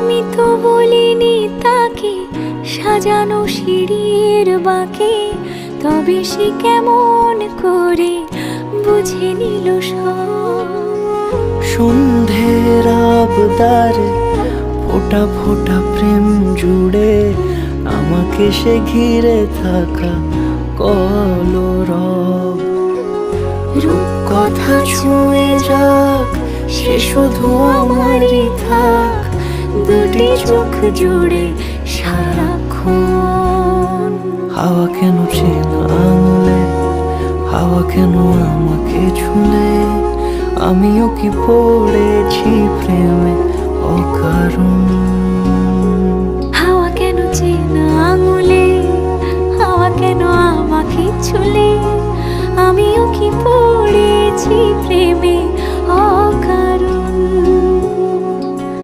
আমি তো বলিনি তাকে সাজানো সিঁড়ির বাঁকে, তবে সে কেমন করে বুঝে নিল সব। সন্ধ্যের আবদারে ফোঁটা ফোঁটা প্রেম জুড়ে আমাকে সে ঘিরে থাকা কলরব। রূপকথা ছুঁয়ে যাক, সে শুধু আমারই থাক, দুটি চোখ জুড়ে সারাক্ষণ। হাওয়া কেন চেনা আঙুলে, হাওয়া কেন আমাকে ছুঁলে, আমিও কি পড়েছি প্রেমে